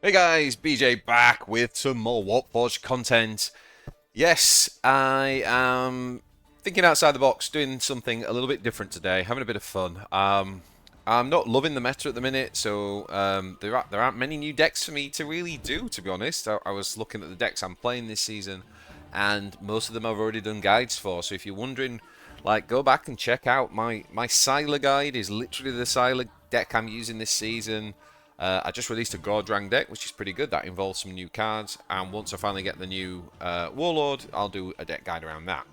Hey guys, BJ back with some more Warpforge content. Yes, I am thinking outside the box, doing something a little bit different today, having a bit of fun. I'm not loving the meta at the minute, so there aren't many new decks for me to really do, to be honest. I was looking at the decks I'm playing this season, and most of them I've already done guides for, so if you're wondering, like, go back and check out my Sylar guide is literally the Sylar deck I'm using this season. I just released a Gordrang deck, which is pretty good. That involves some new cards, and once I finally get the new Warlord, I'll do a deck guide around that.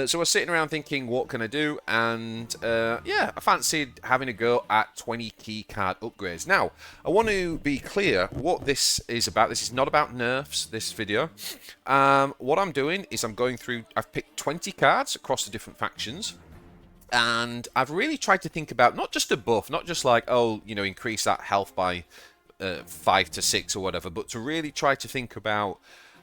So I was sitting around thinking, what can I do? And yeah, I fancied having a go at 20 key card upgrades. Now, I want to be clear what this is about. This is not about nerfs, this video. What I'm doing is I'm going through, I've picked 20 cards across the different factions. And I've really tried to think about not just a buff, not just like, oh, you know, increase that health by 5 to 6 or whatever, but to really try to think about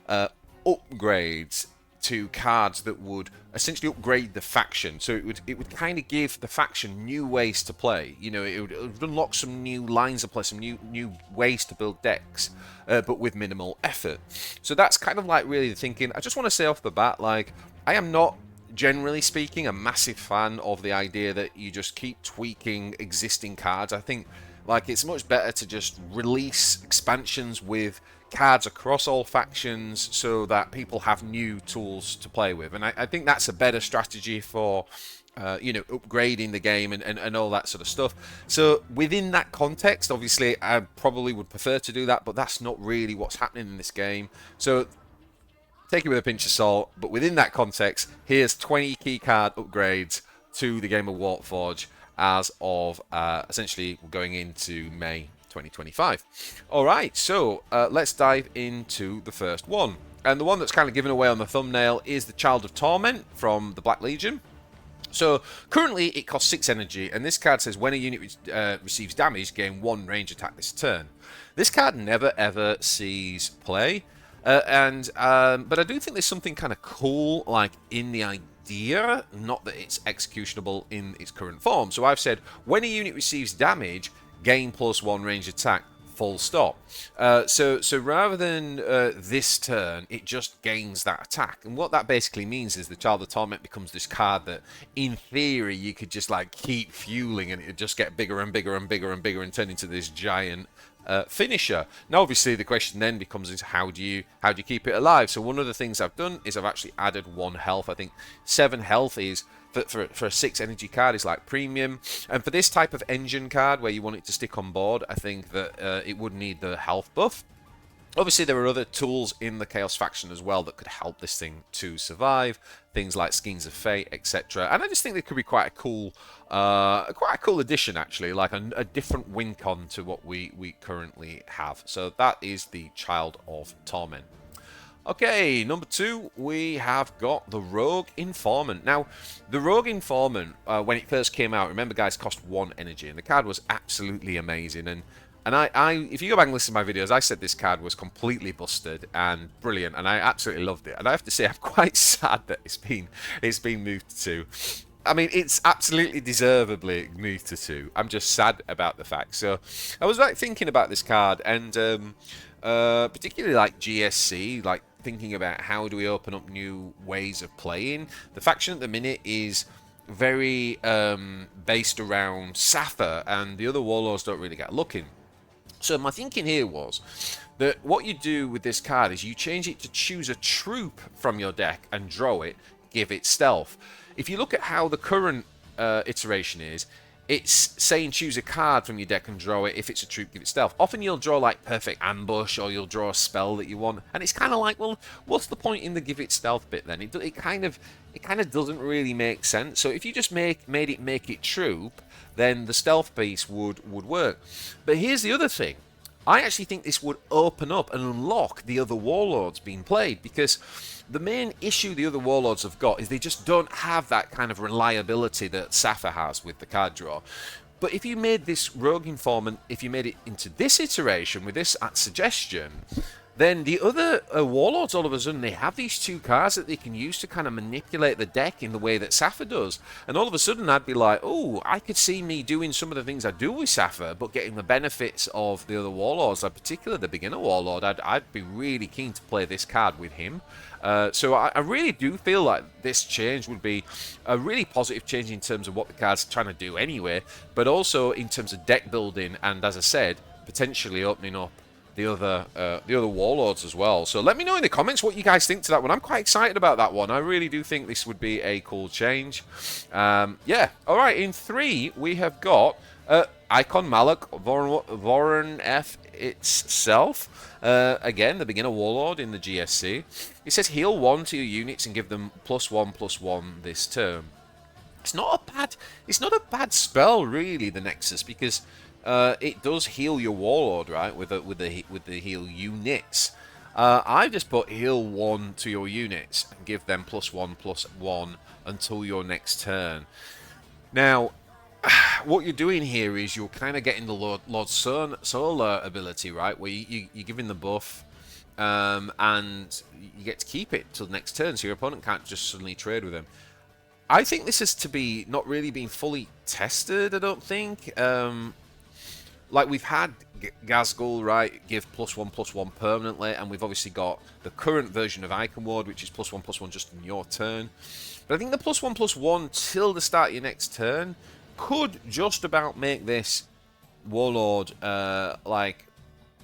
upgrades to cards that would essentially upgrade the faction. So it would kind of give the faction new ways to play. You know, it would unlock some new lines of play, some new ways to build decks, but with minimal effort. So that's kind of like really the thinking. I just want to say off the bat, like, I am not, generally speaking, a massive fan of the idea that you just keep tweaking existing cards. I think, like, it's much better to just release expansions with cards across all factions so that people have new tools to play with. And I think that's a better strategy for, you know, upgrading the game and all that sort of stuff. So within that context, obviously, I probably would prefer to do that, but that's not really what's happening in this game. So take it with a pinch of salt, but within that context, here's 20 key card upgrades to the game of Warpforge as of essentially going into May 2025. Alright, so let's dive into the first one. And the one that's kind of given away on the thumbnail is the Child of Torment from the Black Legion. So currently it costs 6 energy, and this card says when a unit receives damage, gain 1 range attack this turn. This card never ever sees play. But I do think there's something kind of cool, like, in the idea, not that it's executionable in its current form. So I've said, when a unit receives damage, gain +1 range attack, full stop. So rather than this turn, it just gains that attack. And what that basically means is the Child of Torment becomes this card that, in theory, you could just, like, keep fueling, and it would just get bigger and bigger and bigger and bigger and turn into this giant finisher. Now obviously the question then becomes is how do you keep it alive? So one of the things I've done is I've actually added 1 health. I think 7 health is for a 6 energy card is like premium, and for this type of engine card where you want it to stick on board, I think that it would need the health buff. Obviously, there are other tools in the Chaos faction as well that could help this thing to survive. Things like Schemes of Fate, etc. And I just think they could be quite a cool addition, actually, like a different win con to what we currently have. So that is the Child of Torment. Okay, number 2, we have got the Rogue Informant. Now, the Rogue Informant, when it first came out, remember, guys, cost 1 energy, and the card was absolutely amazing. And I, if you go back and listen to my videos, I said this card was completely busted and brilliant, and I absolutely loved it. And I have to say, I'm quite sad that it's been moved to 2. I mean, it's absolutely deservedly moved to 2. I'm just sad about the fact. So I was like thinking about this card, and particularly like GSC, like thinking about how do we open up new ways of playing. The faction at the minute is very based around Sapphire, and the other warlords don't really get looking. So my thinking here was that what you do with this card is you change it to choose a troop from your deck and draw it, give it stealth. If you look at how the current iteration is, it's saying choose a card from your deck and draw it. If it's a troop, give it stealth. Often you'll draw like Perfect Ambush, or you'll draw a spell that you want, and it's kind of like, well, what's the point in the give it stealth bit then? It kind of doesn't really make sense. So if you just make it troop, then the stealth piece would work. But here's the other thing. I actually think this would open up and unlock the other warlords being played, because the main issue the other warlords have got is they just don't have that kind of reliability that Sapphire has with the card draw. But if you made this Rogue Informant, if you made it into this iteration with this suggestion, then the other warlords, all of a sudden, they have these 2 cards that they can use to kind of manipulate the deck in the way that Safa does. And all of a sudden, I'd be like, oh, I could see me doing some of the things I do with Safa, but getting the benefits of the other warlords, like particularly the beginner warlord. I'd be really keen to play this card with him. So I really do feel like this change would be a really positive change in terms of what the card's trying to do anyway, but also in terms of deck building and, as I said, potentially opening up the other warlords as well. So let me know in the comments what you guys think to that one. I'm quite excited about that one. I really do think this would be a cool change. Yeah. All right. In 3 we have got Icon Malak Voron F itself. Again, the beginner warlord in the GSC. It says heal 1 to your units and give them +1/+1 this turn. It's not a bad spell really, the Nexus, because it does heal your warlord, right, with the heal units. I just put heal 1 to your units and give them +1/+1 until your next turn. Now, what you're doing here is you're kind of getting the Lord Solar ability, right, where you're giving the buff, and you get to keep it till the next turn, so your opponent can't just suddenly trade with him. I think this is to be not really being fully tested, I don't think. Like, we've had Ghazghkull, right, give +1/+1 permanently, and we've obviously got the current version of Icon Ward, which is +1/+1 just in your turn. But I think the +1/+1 till the start of your next turn could just about make this warlord like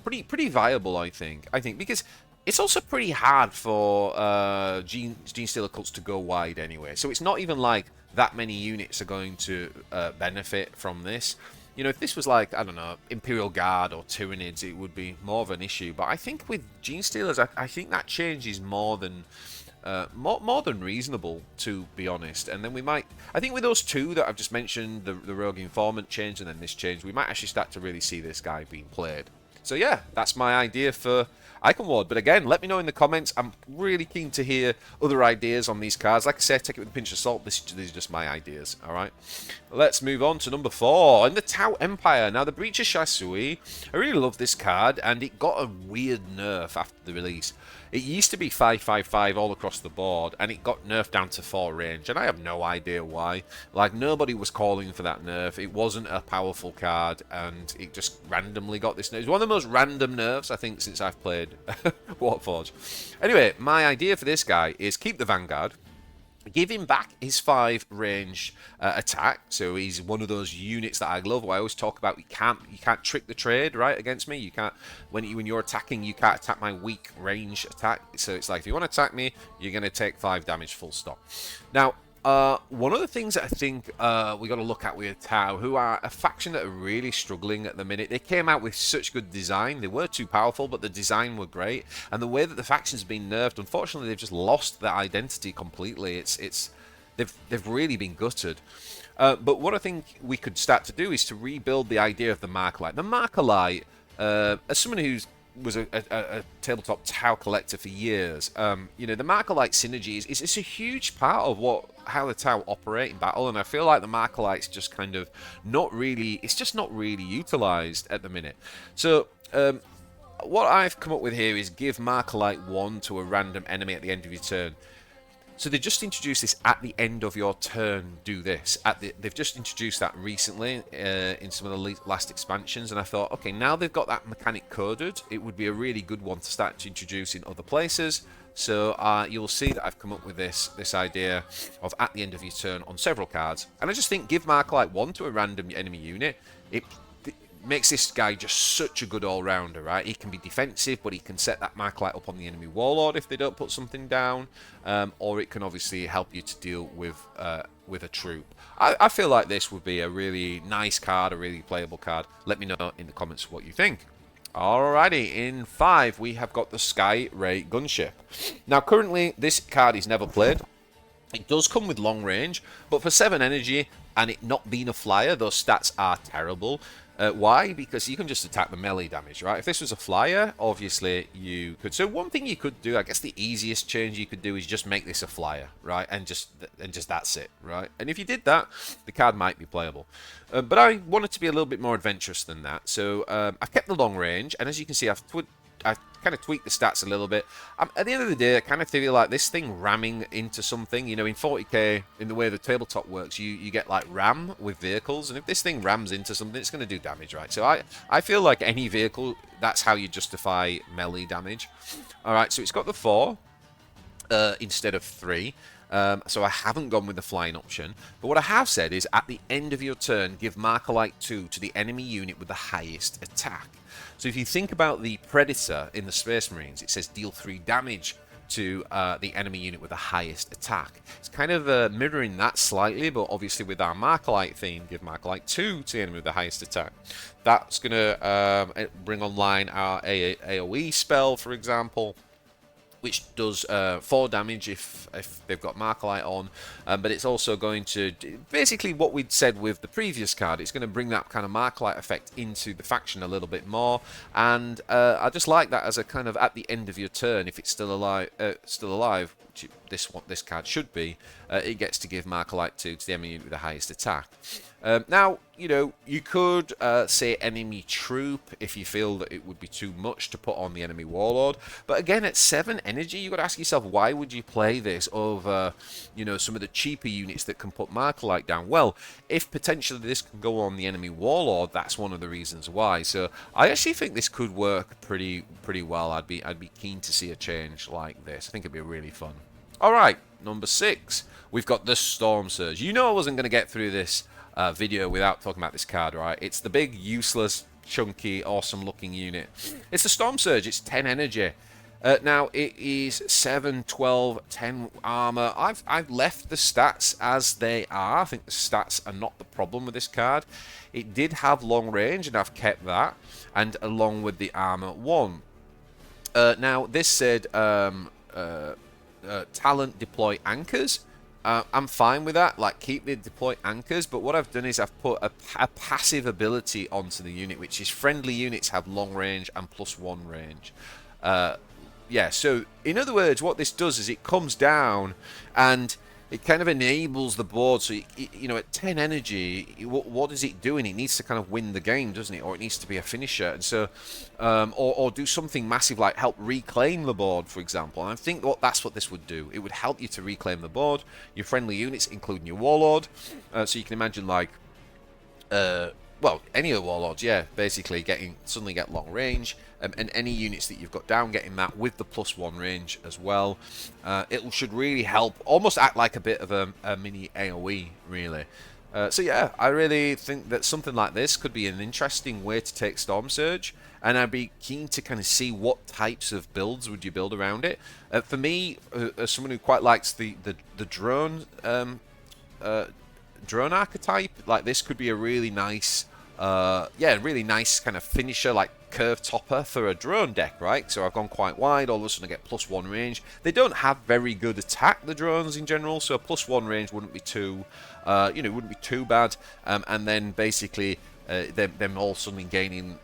pretty viable, I think, because it's also pretty hard for Genestealer cults to go wide anyway. So it's not even like that many units are going to benefit from this. You know, if this was like, I don't know, Imperial Guard or Tyranids, it would be more of an issue. But I think with Genestealers, I think that change is more than reasonable, to be honest. And then we might, I think with those 2 that I've just mentioned, the Rogue Informant change and then this change, we might actually start to really see this guy being played. So yeah, that's my idea for Icon Ward. But again, let me know in the comments. I'm really keen to hear other ideas on these cards. Like I said, take it with a pinch of salt. These are just my ideas, alright? Let's move on to number 4, in the Tao Empire. Now, the Breach of Shasui, I really love this card, and it got a weird nerf after the release. It used to be 5/5/5 all across the board, and it got nerfed down to 4 range, and I have no idea why. Like, nobody was calling for that nerf. It wasn't a powerful card, and it just randomly got this nerf. It's one of the most random nerfs, I think, since I've played Warpforge. Anyway, my idea for this guy is keep the Vanguard, give him back his 5 range attack, so he's one of those units that I love. I always talk about you can't trick the trade, right, against me. You can't, when you're attacking, you can't attack my weak range attack. So it's like, if you want to attack me, you're going to take 5 damage, full stop. Now, one of the things that I think we got to look at with Tau, who are a faction that are really struggling at the minute. They came out with such good design. They were too powerful, but the design were great. And the way that the faction's been nerfed, unfortunately, they've just lost their identity completely. They've really been gutted. But what I think we could start to do is to rebuild the idea of the Markerlight. The Markerlight, as someone who's was a tabletop Tau collector for years. You know, the Markerlight synergy is a huge part of how the Tau operate in battle, and I feel like the Markerlight's just kind of not really, it's just not really utilized at the minute. So what I've come up with here is give Markerlight 1 to a random enemy at the end of your turn. So they just introduced this at the end of your turn, do this. They've just introduced that recently in some of the last expansions, and I thought, okay, now they've got that mechanic coded, it would be a really good one to start to introduce in other places. So you'll see that I've come up with this idea of at the end of your turn on several cards. And I just think give Markerlight 1 to a random enemy unit. It makes this guy just such a good all-rounder, right? He can be defensive, but he can set that Markerlight up on the enemy warlord if they don't put something down, or it can obviously help you to deal with a troop. I feel like this would be a really nice card, a really playable card. Let me know in the comments what you think. Alrighty, in 5 we have got the Sky Ray Gunship. Now currently this card is never played. It does come with long range, but for 7 energy and it not being a flyer, those stats are terrible. Why? Because you can just attack the melee damage, right? If this was a flyer, obviously you could. So one thing you could do, I guess the easiest change you could do is just make this a flyer, right? And just that's it, right? And if you did that, the card might be playable. But I wanted to be a little bit more adventurous than that. So I've kept the long range, and as you can see, I've I kind of tweaked the stats a little bit. At the end of the day, I kind of feel like this thing ramming into something, you know, in 40k, in the way the tabletop works, you get like ram with vehicles, and if this thing rams into something, it's going to do damage, right? So I feel like any vehicle, that's how you justify melee damage. All right, so it's got the 4 instead of 3. So I haven't gone with the flying option, but what I have said is at the end of your turn, give Markalite 2 to the enemy unit with the highest attack. So if you think about the Predator in the Space Marines, it says deal 3 damage to the enemy unit with the highest attack. It's kind of mirroring that slightly, but obviously with our Markalite theme, give Markalite 2 to the enemy with the highest attack. That's going to bring online our AoE spell, for example, which does 4 damage if they've got Markalite on, but it's also going to, basically what we'd said with the previous card, it's going to bring that kind of Markalite effect into the faction a little bit more, and I just like that as a kind of at the end of your turn, if it's still alive, which this card should be, it gets to give Markalite 2 to the enemy unit with the highest attack. Now, you know, you could say enemy troop if you feel that it would be too much to put on the enemy warlord. But again, at 7 energy, you've got to ask yourself, why would you play this over, you know, some of the cheaper units that can put Markalite down? Well, if potentially this can go on the enemy warlord, that's one of the reasons why. So I actually think this could work pretty well. I'd be keen to see a change like this. I think it'd be really fun. All right, number 6, we've got the Storm Surge. You know I wasn't going to get through this video without talking about this card, right? It's the big, useless, chunky, awesome-looking unit. It's the Storm Surge. It's 10 energy. Now, it is 7, 12, 10 armor. I've left the stats as they are. I think the stats are not the problem with this card. It did have long range, and I've kept that, and along with the armor 1. Now, this said talent deploy anchors. I'm fine with that, like keep the deploy anchors, but what I've done is I've put a passive ability onto the unit, which is friendly units have long range and +1 range. Yeah, so in other words, what this does is it comes down and it kind of enables the board. So, you know, at 10 energy, what is it doing? It needs to kind of win the game, doesn't it? Or it needs to be a finisher. And so, or do something massive like help reclaim the board, for example. And I think that's what this would do. It would help you to reclaim the board, your friendly units, including your warlord. So you can imagine like, well, any of the warlords, yeah, basically suddenly get long range, and any units that you've got down getting that with the +1 range as well. It should really help, almost act like a bit of a mini AoE, really. So yeah, I really think that something like this could be an interesting way to take Storm Surge, and I'd be keen to kind of see what types of builds would you build around it. For me, as someone who quite likes the drone drone archetype, like this could be a really nice really nice kind of finisher, like curve topper for a drone deck, right? So I've gone quite wide, all of a sudden I get +1 range. They don't have very good attack, the drones in general, so +1 range wouldn't be too wouldn't be too bad. And then basically them all suddenly gaining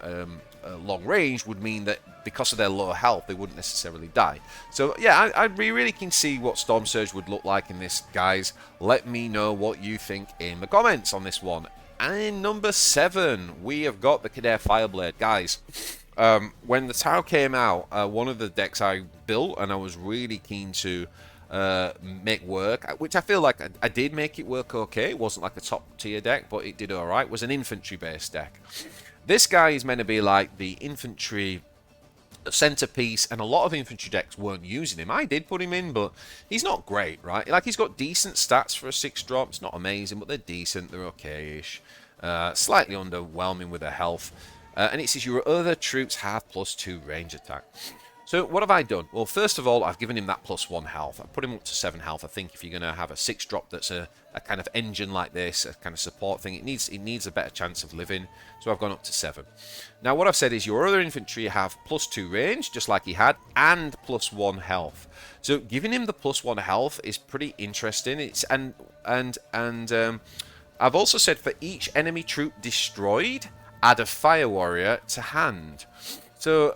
long range would mean that because of their low health, they wouldn't necessarily die. So yeah, I'd be really keen to see what Storm Surge would look like in this, guys. Let me know what you think in the comments on this one. And in number 7, we have got the Kadir Fireblade. Guys, when the Tau came out, one of the decks I built, and I was really keen to make work, which I feel like I did make it work okay. It wasn't like a top tier deck, but it did alright, was an infantry based deck. This guy is meant to be like the infantry centerpiece, and a lot of infantry decks weren't using him. I did put him in, but he's not great, right? Like, he's got decent stats for a 6-drop. It's not amazing, but they're decent. They're okay-ish. Slightly underwhelming with their health. And it says your other troops have +2 range attack. So what have I done? Well, first of all, I've given him that +1 health. I put him up to 7 health. I think if you're going to have a 6-drop that's a kind of engine like this, a kind of support thing, it needs a better chance of living. So I've gone up to 7. Now what I've said is your other infantry have +2 range, just like he had, and +1 health. So giving him the +1 health is pretty interesting. It's I've also said for each enemy troop destroyed, add a fire warrior to hand. So,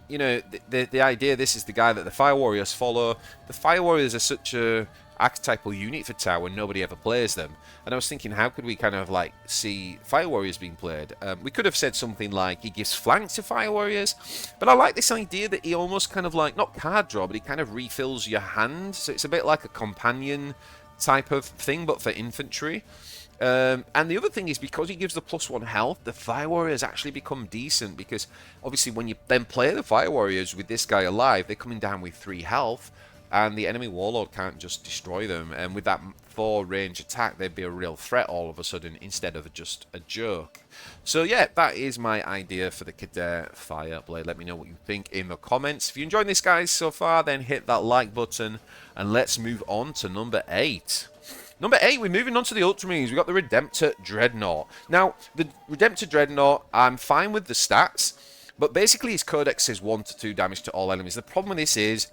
you know, the idea, this is the guy that the Fire Warriors follow. The Fire Warriors are such a... archetypal unit for Tau and nobody ever plays them. And I was thinking, how could we kind of like see Fire Warriors being played? We could have said something like he gives flank to Fire Warriors, but I like this idea that he almost kind of like, not card draw, but he kind of refills your hand. So it's a bit like a companion type of thing, but for infantry. And the other thing is, because he gives the +1 health, the Fire Warriors actually become decent, because obviously when you then play the Fire Warriors with this guy alive, they're coming down with 3 health, and the enemy Warlord can't just destroy them. And with that 4 range attack, they'd be a real threat all of a sudden, instead of just a joke. So yeah, that is my idea for the Cadet Fireblade. Let me know what you think in the comments. If you enjoyed this, guys, so far, then hit that like button, and let's move on to number 8. Number 8, we're moving on to the Ultramarines. We've got the Redemptor Dreadnaugh. Now, the Redemptor Dreadnaugh, I'm fine with the stats, but basically his codex says 1 to 2 damage to all enemies. The problem with this is,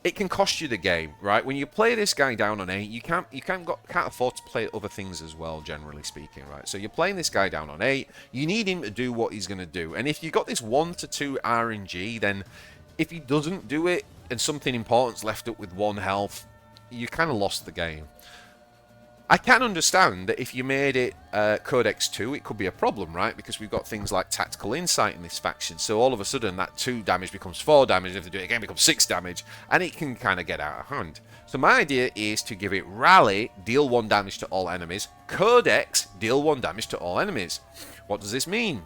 it can cost you the game, right? When you play this guy down on 8, you can't afford to play other things as well, generally speaking, right? So you're playing this guy down on 8, you need him to do what he's going to do. And if you've got this 1 to 2 RNG, then if he doesn't do it, and something important's left up with 1 health, you kind of lost the game. I can understand that if you made it Codex 2, it could be a problem, right? Because we've got things like Tactical Insight in this faction. So all of a sudden, that 2 damage becomes 4 damage. And if they do it again, it becomes 6 damage. And it can kind of get out of hand. So my idea is to give it Rally, deal 1 damage to all enemies. Codex, deal 1 damage to all enemies. What does this mean?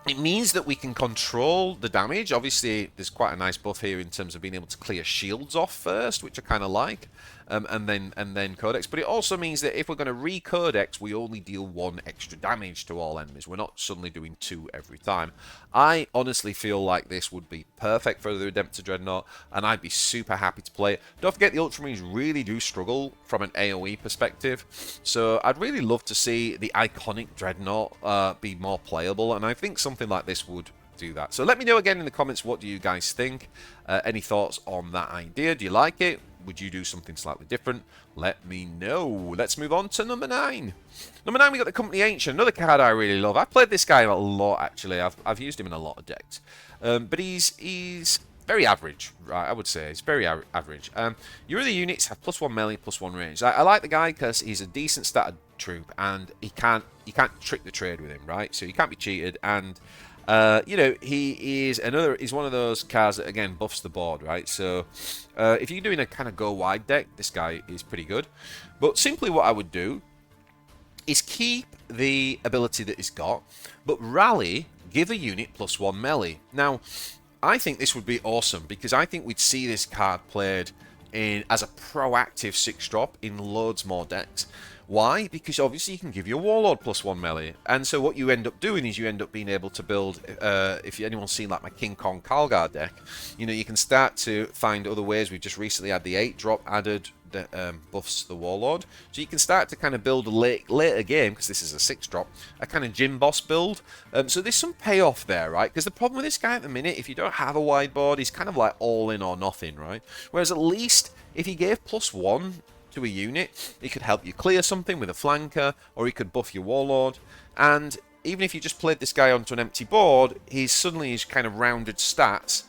It means that we can control the damage. Obviously, there's quite a nice buff here in terms of being able to clear shields off first, which I kind of like, and then Codex. But it also means that if we're going to re-Codex, we only deal 1 extra damage to all enemies. We're not suddenly doing 2 every time. I honestly feel like this would be perfect for the Redemptor Dreadnought, and I'd be super happy to play it. Don't forget, the Ultramarines really do struggle from an AoE perspective, so I'd really love to see the iconic Dreadnought be more playable, and I think something like this would do that. So let me know again in the comments, what do you guys think? Any thoughts on that idea? Do you like it? Would you do something slightly different? Let me know. Let's move on to number 9. Number 9, we got the Company Ancient, another card I really love. I've played this guy a lot, actually. I've used him in a lot of decks. But he's very average, right? I would say he's very average. Your other units have +1 melee, +1 range. I like the guy because he's a decent statted troop, and you can't trick the trade with him, right? So you can't be cheated, and you know, he's one of those cards that again buffs the board, right? So if you're doing a kind of go wide deck, this guy is pretty good. But simply what I would do is keep the ability that he's got, but Rally, give a unit +1 melee. Now, I think this would be awesome, because I think we'd see this card played as a proactive 6-drop in loads more decks. Why? Because obviously you can give your Warlord +1 melee, and so what you end up doing is you end up being able to build, if anyone's seen like my King Kong Calgar deck, you know, you can start to find other ways. We've just recently had the 8-drop added that buffs the Warlord, so you can start to kind of build a later game, because this is a 6-drop, a kind of gym boss build. So there's some payoff there, right? Because the problem with this guy at the minute, if you don't have a wide board, he's kind of like all in or nothing, right? Whereas at least if he gave +1 to a unit, he could help you clear something with a flanker, or he could buff your Warlord. And even if you just played this guy onto an empty board, his kind of rounded stats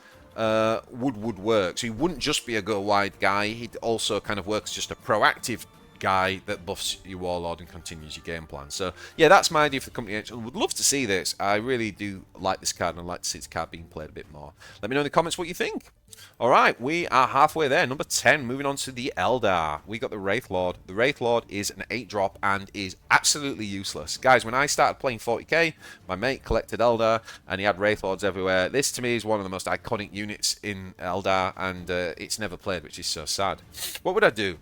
would work. So he wouldn't just be a go wide guy, he'd also kind of work as just a proactive guy that buffs your Warlord and continues your game plan. So yeah, that's my idea for the Company Ancient. Would love to see this. I really do like this card, and I'd like to see this card being played a bit more. Let me know in the comments what you think. Alright, we are halfway there. Number 10, moving on to the Eldar. We got the Wraith Lord. The Wraith Lord is an 8-drop and is absolutely useless. Guys, when I started playing 40k, my mate collected Eldar and he had Wraith Lords everywhere. This to me is one of the most iconic units in Eldar, and it's never played, which is so sad. What would I do?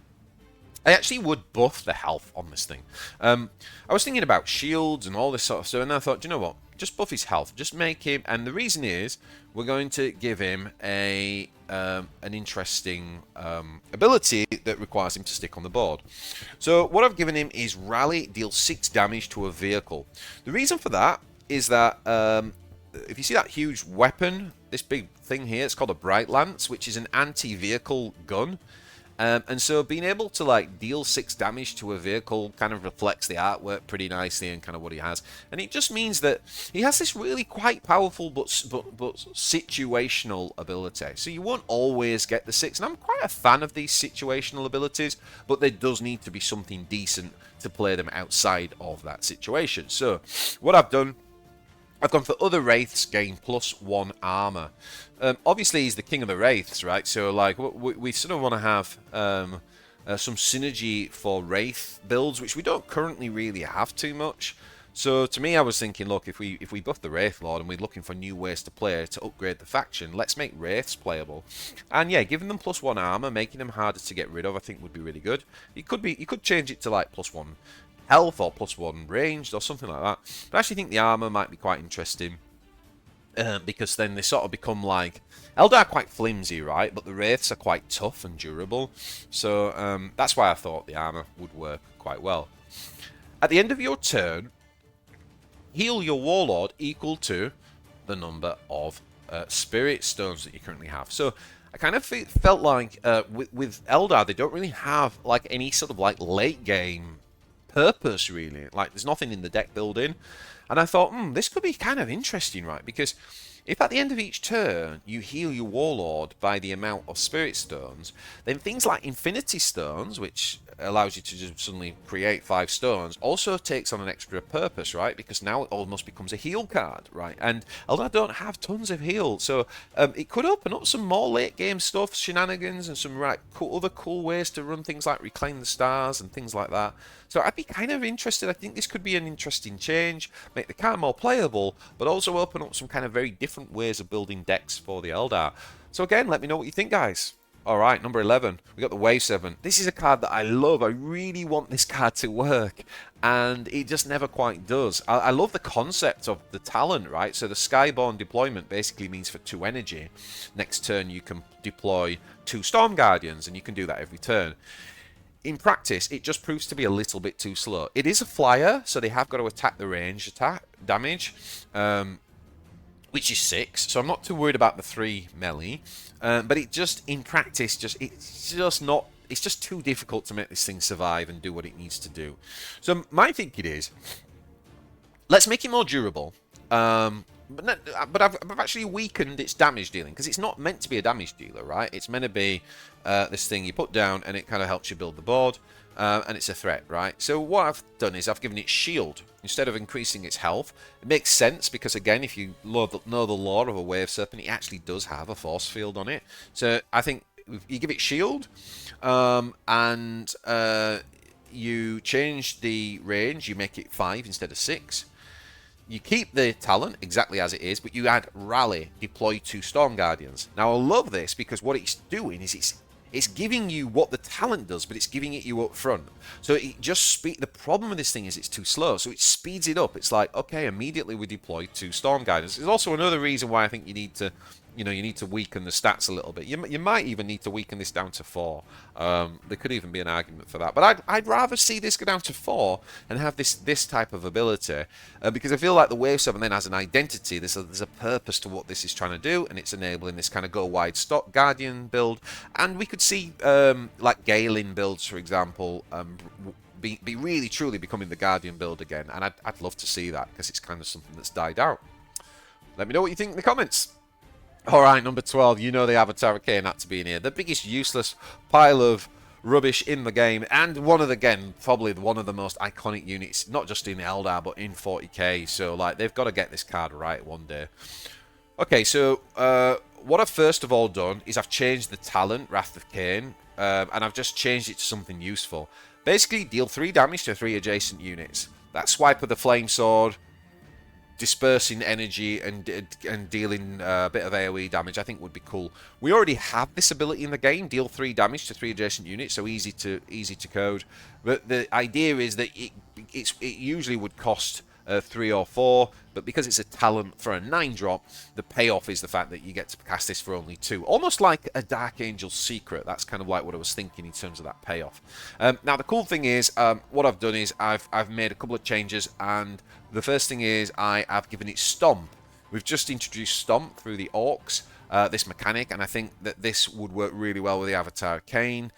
I actually would buff the health on this thing. I was thinking about shields and all this sort of stuff, and I thought, you know what? Just buff his health. Just make him, and the reason is we're going to give him an interesting ability that requires him to stick on the board. So what I've given him is Rally, deal 6 damage to a vehicle. The reason for that is that if you see that huge weapon, this big thing here, it's called a Bright Lance, which is an anti-vehicle gun. And so being able to like deal 6 damage to a vehicle kind of reflects the artwork pretty nicely and kind of what he has. And it just means that he has this really quite powerful but situational ability. So you won't always get the 6, and I'm quite a fan of these situational abilities, but there does need to be something decent to play them outside of that situation. So what I've done, I've gone for other Wraiths gain +1 armor. Obviously, he's the king of the Wraiths, right? So, like, we sort of want to have some synergy for Wraith builds, which we don't currently really have too much. So, to me, I was thinking, look, if we buff the Wraith Lord and we're looking for new ways to play to upgrade the faction, let's make Wraiths playable. And yeah, giving them +1 armor, making them harder to get rid of, I think would be really good. You could change it to like +1 health or +1 ranged or something like that. But I actually think the armor might be quite interesting. Because then they sort of become like... Eldar are quite flimsy, right? But the Wraiths are quite tough and durable. So that's why I thought the armor would work quite well. At the end of your turn, heal your Warlord equal to the number of Spirit Stones that you currently have. So I kind of felt like with Eldar, they don't really have like any sort of like late game purpose, really. Like, there's nothing in the deck building. And I thought, this could be kind of interesting, right? Because if at the end of each turn you heal your Warlord by the amount of Spirit Stones, then things like Infinity Stones, which allows you to just suddenly create 5 stones, also takes on an extra purpose, right? Because now it almost becomes a heal card, right? And Eldar don't have tons of heal, so it could open up some more late game stuff, shenanigans, and some other cool ways to run things like Reclaim the Stars and things like that. So I'd be kind of interested. I think this could be an interesting change, make the card more playable, but also open up some kind of very different ways of building decks for the Eldar. So again, let me know what you think, guys. Alright, number 11, we got the Wave 7. This is a card that I love. I really want this card to work, and it just never quite does. I love the concept of the talent, right? So the Skyborn deployment basically means for 2 energy. Next turn you can deploy 2 Storm Guardians, and you can do that every turn. In practice, it just proves to be a little bit too slow. It is a flyer, so they have got to attack the range damage, which is 6. So I'm not too worried about the 3 melee. But it just, in practice, it's just too difficult to make this thing survive and do what it needs to do. So my thinking is, let's make it more durable. But I've actually weakened its damage dealing, because it's not meant to be a damage dealer, right? It's meant to be this thing you put down and it kind of helps you build the board, and it's a threat, right? So what I've done is I've given it shield instead of increasing its health. It makes sense because, again, if you know the lore of a Wave Serpent, it actually does have a force field on it. So I think you give it shield, and you change the range, you make it 5 instead of 6. You keep the talent exactly as it is, but you add Rally, deploy 2 Storm Guardians. Now, I love this because what it's doing is it's giving you what the talent does, but it's giving it you up front. So it just the problem with this thing is it's too slow, so it speeds it up. It's like, okay, immediately we deploy 2 Storm Guardians. There's also another reason why I think you need to, weaken the stats a little bit. You might even need to weaken this down to 4. There could even be an argument for that. But I'd rather see this go down to 4 and have this type of ability, because I feel like the Wave 7 then has an identity. There's a purpose to what this is trying to do, and it's enabling this kind of go wide stock Guardian build. And we could see like Galen builds, for example, be really truly becoming the Guardian build again. And I'd love to see that, because it's kind of something that's died out. Let me know what you think in the comments. Alright, number 12, you know the Avatar of Kane had to be in here. The biggest useless pile of rubbish in the game, and probably one of the most iconic units, not just in Eldar, but in 40k. So, like, they've got to get this card right one day. Okay, so, what I've first of all done is I've changed the talent, Wrath of Kane, and I've just changed it to something useful. Basically, deal 3 damage to 3 adjacent units. That swipe of the Flame Sword, dispersing energy and dealing a bit of AoE damage, I think would be cool. We already have this ability in the game, deal 3 damage to 3 adjacent units, so easy to code. But the idea is that it usually would cost 3 or 4, but because it's a talent for a 9-drop, the payoff is the fact that you get to cast this for only 2. Almost like a Dark Angel's Secret. That's kind of like what I was thinking in terms of that payoff. Now, the cool thing is, what I've done is I've made a couple of changes, and the first thing is I have given it Stomp, We've just introduced Stomp through the Orkz, this mechanic, and I think that this would work really well with the Avatar Kane,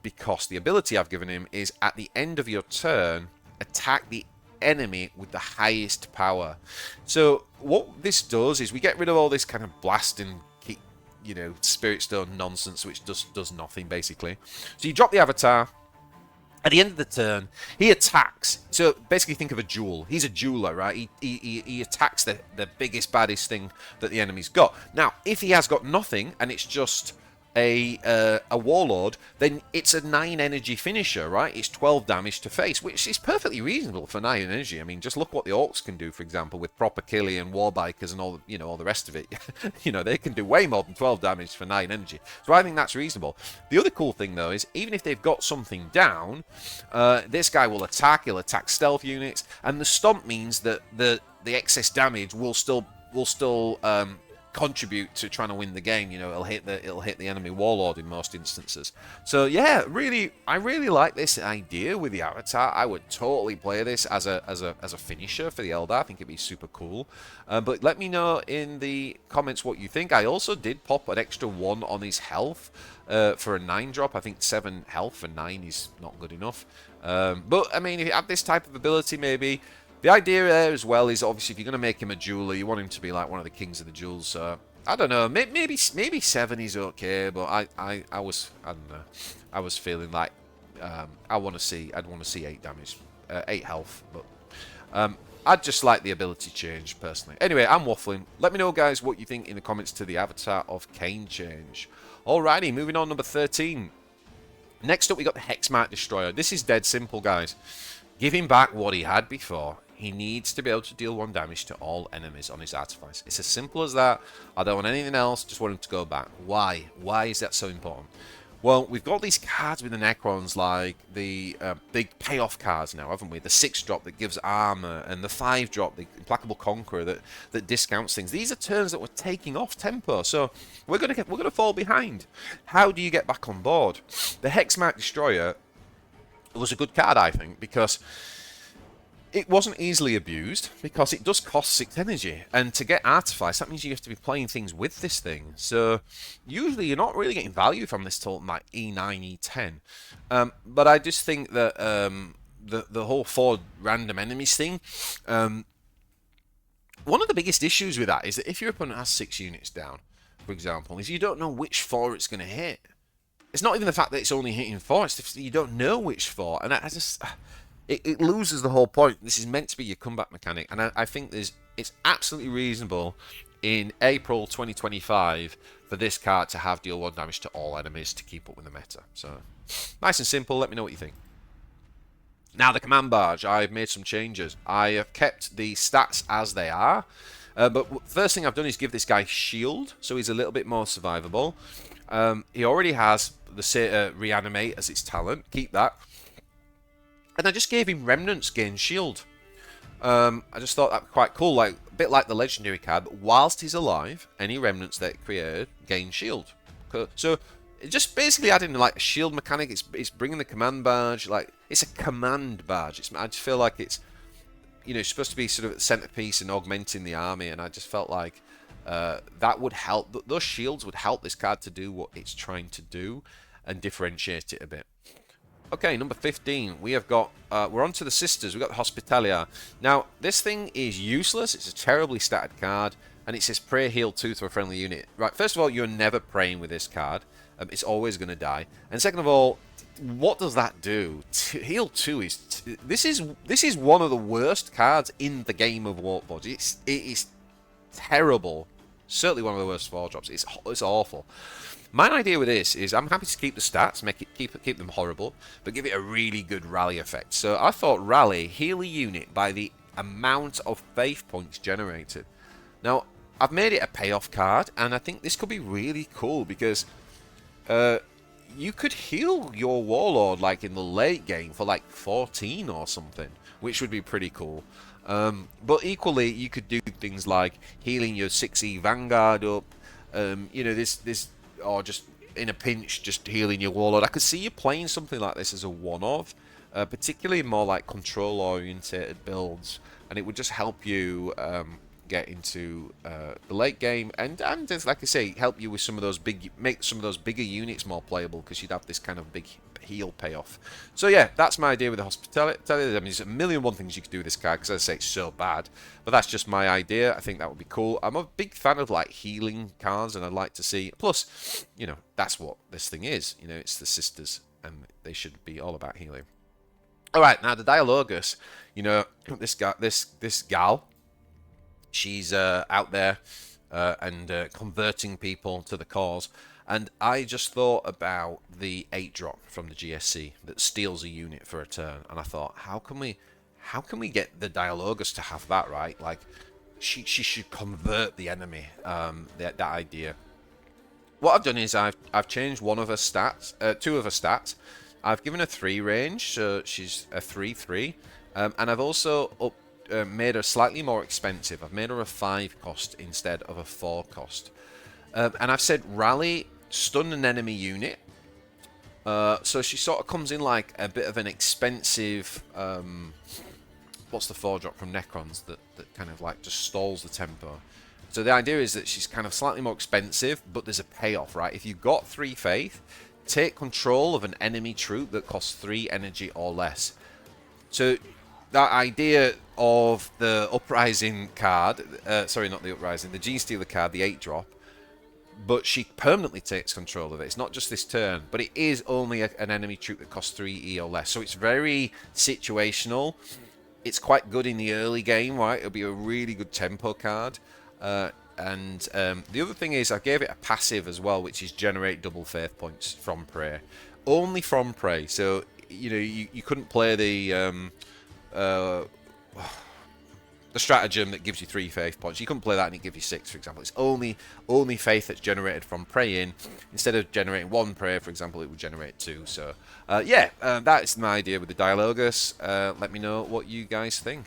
because the ability I've given him is at the end of your turn, attack the enemy with the highest power. So what this does is we get rid of all this kind of blasting, you know, Spirit Stone nonsense, which does nothing basically. So you drop the Avatar. At the end of the turn, he attacks. So basically think of a jewel. He's a jeweler, right? He attacks the biggest, baddest thing that the enemy's got. Now, if he has got nothing, and it's just a warlord, then it's a 9 energy finisher, right? It's 12 damage to face, which is perfectly reasonable for 9 energy. I mean, just look what the Orkz can do, for example, with proper Killian, Warbikers, and all, you know, all the rest of it. You know, they can do way more than 12 damage for 9 energy. So I think that's reasonable. The other cool thing, though, is even if they've got something down, this guy will attack. He'll attack stealth units, and the Stomp means that the excess damage will still contribute to trying to win the game. You know, it'll hit the enemy warlord in most instances. So yeah, I really like this idea with the Avatar. I would totally play this as a finisher for the Eldar. I think it'd be super cool. But let me know in the comments what you think. I also did pop an extra 1 on his health for a 9 drop. I think 7 health for 9 is not good enough. But I mean, if you have this type of ability, maybe. The idea there as well is, obviously, if you're going to make him a jeweler, you want him to be like one of the kings of the jewels. So I don't know, maybe 7 is okay, but I don't know, I was feeling like I'd want to see 8 damage, 8 health, but I'd just like the ability change personally. Anyway, I'm waffling. Let me know, guys, what you think in the comments to the Avatar of Kane change. Alrighty, moving on, number 13. Next up, we got the Hexmark Destroyer. This is dead simple, guys. Give him back what he had before. He needs to be able to deal 1 damage to all enemies on his artifice. It's as simple as that. I don't want anything else, just want him to go back. Why? Why is that so important? Well, we've got these cards with the necrons, like the big payoff cards now, haven't we? The 6-drop that gives armor, and the 5-drop, the Implacable Conqueror, that discounts things. These are turns that we're taking off tempo, so we're gonna fall behind. How do you get back on board? The Hexmark Destroyer was a good card, I think, because it wasn't easily abused, because it does cost 6 energy, and to get Artifice, that means you have to be playing things with this thing. So usually you're not really getting value from this till like E9, E10. But I just think that the whole 4 random enemies thing, one of the biggest issues with that is that if your opponent has 6 units down, for example, is you don't know which 4 it's going to hit. It's not even the fact that it's only hitting 4, it's that you don't know which 4, and I just... It loses the whole point. This is meant to be your comeback mechanic, and I think it's absolutely reasonable in April 2025 for this card to have deal 1 damage to all enemies to keep up with the meta. So, nice and simple. Let me know what you think. Now, the Command Barge. I've made some changes. I have kept the stats as they are, but first thing I've done is give this guy shield, so he's a little bit more survivable. He already has the Reanimate as its talent. Keep that. And I just gave him Remnants gain shield. I just thought that was quite cool, like a bit like the legendary card. But whilst he's alive, any Remnants that it created gain shield. So just basically adding like a shield mechanic. It's bringing the Command Barge, like it's a command barge. I just feel like it's, you know, supposed to be sort of the centerpiece and augmenting the army. And I just felt like that would help. Those shields would help this card to do what it's trying to do and differentiate it a bit. Okay, number 15, we have got, we're on to the Sisters, we've got the Hospitalia. Now, this thing is useless, it's a terribly statted card, and it says pray heal 2 to a friendly unit. Right, first of all, you're never praying with this card, it's always going to die. And second of all, what does that do? Heal 2 is, this is one of the worst cards in the game of Warpforge. It is terrible, certainly one of the worst 4-drops, it's awful. My idea with this is I'm happy to keep the stats, keep them horrible, but give it a really good rally effect. So I thought rally, heal a unit by the amount of faith points generated. Now, I've made it a payoff card, and I think this could be really cool because you could heal your Warlord like in the late game for like 14 or something, which would be pretty cool. But equally, you could do things like healing your 6E Vanguard up, you know, or just in a pinch, just healing your Warlord. I could see you playing something like this as a one-off, particularly more like control-orientated builds, and it would just help you get into the late game, and as like I say, help you with some of those make some of those bigger units more playable, because you'd have this kind of big heal payoff. So yeah, that's my idea with the Hospitalia. I mean, there's a million and one things you could do with this card, because as I say, it's so bad. But that's just my idea. I think that would be cool. I'm a big fan of like healing cards, and I'd like to see. Plus, you know, that's what this thing is. You know, it's the sisters, and they should be all about healing. All right, now the Dialogus, you know, this gal, she's out there and converting people to the cause, and I just thought about the 8-drop from the GSC that steals a unit for a turn, and I thought, how can we get the Dialogus to have that, right? Like, she should convert the enemy. That idea. What I've done is I've changed one of her stats, two of her stats. I've given her 3 range, so she's a 3/3, and I've also made her slightly more expensive. I've made her a 5 cost instead of a 4 cost, and I've said rally, stun an enemy unit. So she sort of comes in like a bit of an expensive. What's the 4-drop from necrons that kind of like just stalls the tempo? So the idea is that she's kind of slightly more expensive, but there's a payoff, right? If you've got 3 faith, take control of an enemy troop that costs 3 energy or less. So that idea of the Uprising card, sorry, not the Uprising, the Genestealer card, the 8-drop, but she permanently takes control of it. It's not just this turn, but it is only an enemy troop that costs 3 E or less. So it's very situational. It's quite good in the early game, right? It'll be a really good tempo card. And the other thing is I gave it a passive as well, which is generate double faith points from prey. Only from prey. So, you know, you couldn't play the stratagem that gives you 3 faith points. You couldn't play that and it gives you 6, for example. It's only faith that's generated from prey. Instead of generating 1 prey, for example, it would generate 2. So, yeah, that is my idea with the Dialogus. Let me know what you guys think.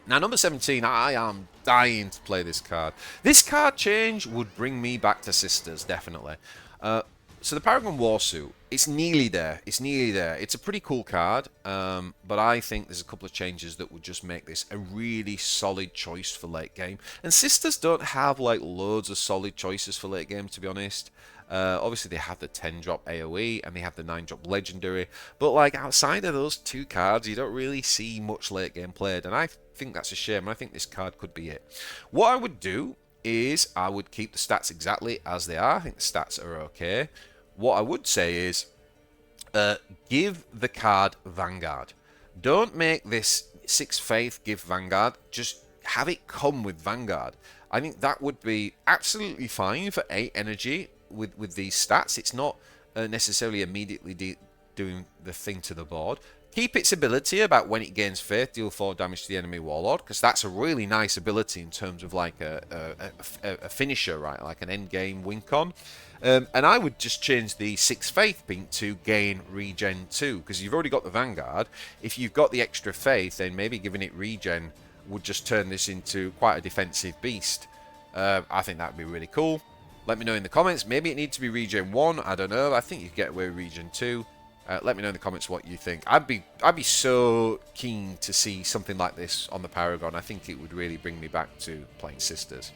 Now, number 17, I am dying to play this card. This card change would bring me back to Sisters, definitely. So the Paragon Warsuit, it's nearly there. It's nearly there. It's a pretty cool card, but I think there's a couple of changes that would just make this a really solid choice for late game. And Sisters don't have, like, loads of solid choices for late game, to be honest. Obviously, they have the 10-drop AoE, and they have the 9-drop Legendary. But, like, outside of those 2 cards, you don't really see much late game played. And I think that's a shame. I think this card could be it. What I would do is I would keep the stats exactly as they are. I think the stats are okay. What I would say is give the card Vanguard. Don't make this 6 faith give Vanguard. Just have it come with Vanguard. I think that would be absolutely fine for 8 energy with these stats. It's not necessarily immediately doing the thing to the board. Keep its ability about when it gains faith, deal 4 damage to the enemy warlord, because that's a really nice ability in terms of like a finisher, right? Like an end game win con. And I would just change the 6 faith pink to gain regen 2, because you've already got the Vanguard. If you've got the extra faith, then maybe giving it regen would just turn this into quite a defensive beast. I think that would be really cool. Let me know in the comments. Maybe it needs to be regen 1. I don't know. I think you get away with regen 2. Let me know in the comments what you think. I'd be so keen to see something like this on the Paragon. I think it would really bring me back to playing Sisters.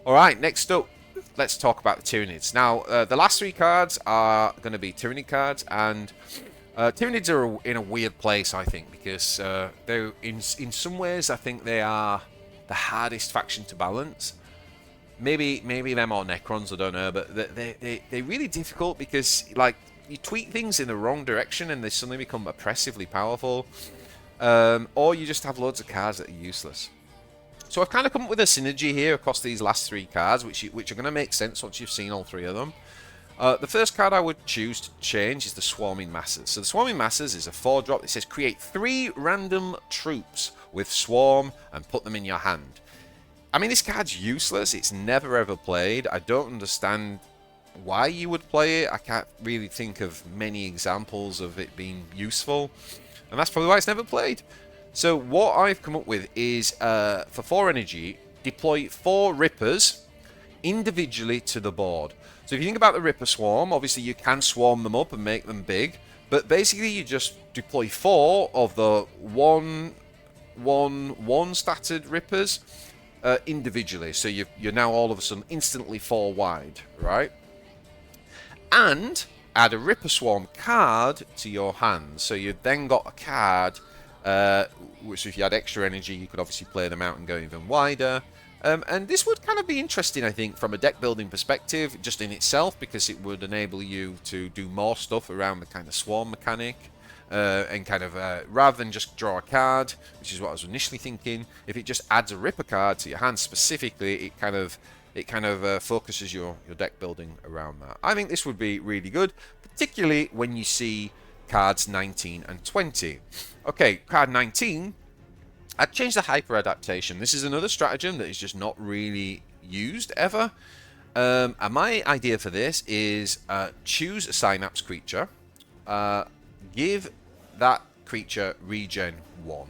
Alright, next up, let's talk about the Tyranids. Now, the last 3 cards are going to be Tyranid cards, and Tyranids are in a weird place, I think, because they're in some ways, I think they are the hardest faction to balance. Maybe them or Necrons, I don't know, but they're really difficult because, like, you tweak things in the wrong direction and they suddenly become oppressively powerful, or you just have loads of cards that are useless. So I've kind of come up with a synergy here across these last 3 cards, which are going to make sense once you've seen all 3 of them. The first card I would choose to change is the Swarming Masses. So the Swarming Masses is a 4-drop that says create 3 random troops with Swarm and put them in your hand. I mean, this card's useless. It's never ever played. I don't understand why you would play it. I can't really think of many examples of it being useful, and that's probably why it's never played. So what I've come up with is for 4 energy, deploy 4 Rippers individually to the board. So if you think about the Ripper Swarm, obviously you can swarm them up and make them big, but basically you just deploy 4 of the 1/1 statted Rippers individually. So you're now all of a sudden instantly 4 wide, right? And add a Ripper Swarm card to your hand. So you've then got a card, which if you had extra energy, you could obviously play them out and go even wider. And this would kind of be interesting, I think, from a deck building perspective, just in itself, because it would enable you to do more stuff around the kind of swarm mechanic. And kind of, rather than just draw a card, which is what I was initially thinking, if it just adds a Ripper card to your hand specifically, it kind of focuses your deck building around that. I think this would be really good, particularly when you see cards 19 and 20. Okay, card 19, I'd change the hyper adaptation. This is another stratagem that is just not really used ever. And my idea for this is choose a Synapse creature, give that creature regen 1.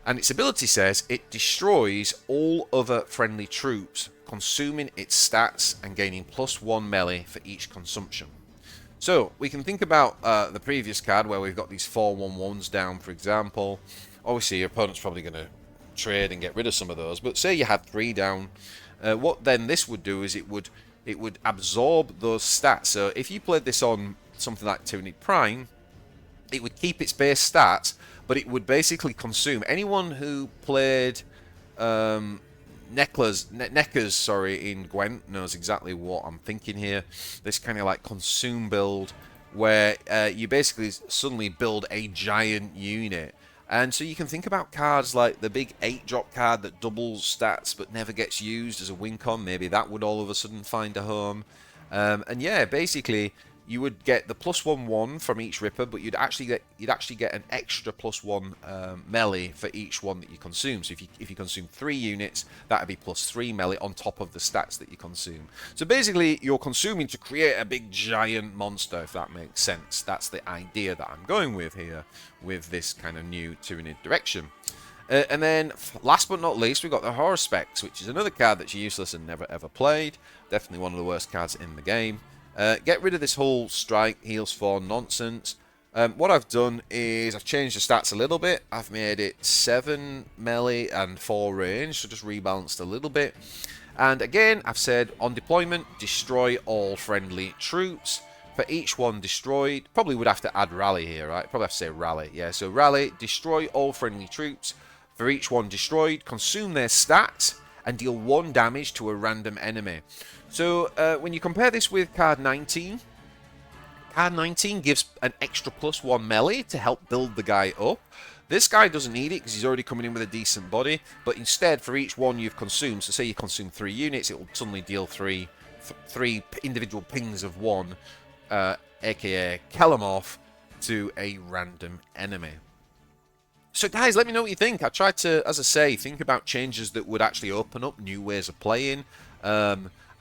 And its ability says it destroys all other friendly troops, consuming its stats and gaining +1 melee for each consumption. So we can think about the previous card where we've got these 4/1/1s down, for example. Obviously, your opponent's probably going to trade and get rid of some of those. But say you had 3 down, what then this would do is it would absorb those stats. So if you played this on something like Tyranid Prime, it would keep its base stats, but it would basically consume anyone who played Neckers in Gwent knows exactly what I'm thinking here. This kind of like consume build where you basically suddenly build a giant unit. And so you can think about cards like the big 8-drop card that doubles stats but never gets used as a win con. Maybe that would all of a sudden find a home. And yeah, basically you would get the +1/1 from each Ripper, but you'd actually get an extra +1 melee for each one that you consume. So if you consume 3 units, that would be +3 melee on top of the stats that you consume. So basically, you're consuming to create a big giant monster, if that makes sense. That's the idea that I'm going with here, with this kind of new Tyranid direction. And then, last but not least, we've got the Horror Specs, which is another card that's useless and never ever played. Definitely one of the worst cards in the game. Get rid of this whole strike, heals 4 nonsense. What I've done is I've changed the stats a little bit. I've made it 7 melee and 4 range, so just rebalanced a little bit. And again, I've said on deployment, destroy all friendly troops. For each one destroyed, probably would have to add rally here, right? Probably have to say rally. Yeah, so rally, destroy all friendly troops. For each one destroyed, consume their stats and deal 1 damage to a random enemy. So when you compare this with card 19, card 19 gives an extra +1 melee to help build the guy up. This guy doesn't need it because he's already coming in with a decent body, but instead for each one you've consumed, so say you consume 3 units, it will suddenly deal 3 individual pings of 1, aka Kelamorph, to a random enemy. So guys, let me know what you think. I tried to, as I say, think about changes that would actually open up new ways of playing.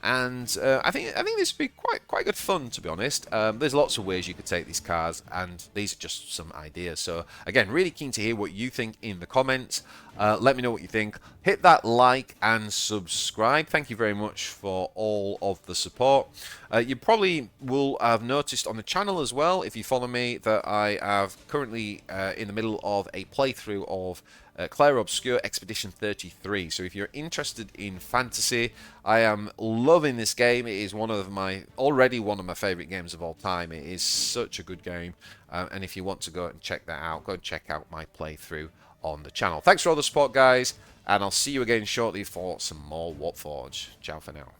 And I think this would be quite good fun, to be honest. There's lots of ways you could take these cards, and these are just some ideas. So again, really keen to hear what you think in the comments. Let me know what you think. Hit that like and subscribe. Thank you very much for all of the support. You probably will have noticed on the channel as well, if you follow me, that I have currently in the middle of a playthrough of Clair Obscur Expedition 33. So if you're interested in fantasy, I am loving this game. It is already one of my favourite games of all time. It is such a good game, and if you want to go and check that out, go and check out my playthrough on the channel. Thanks for all the support, guys, and I'll see you again shortly for some more Warpforge. Ciao for now.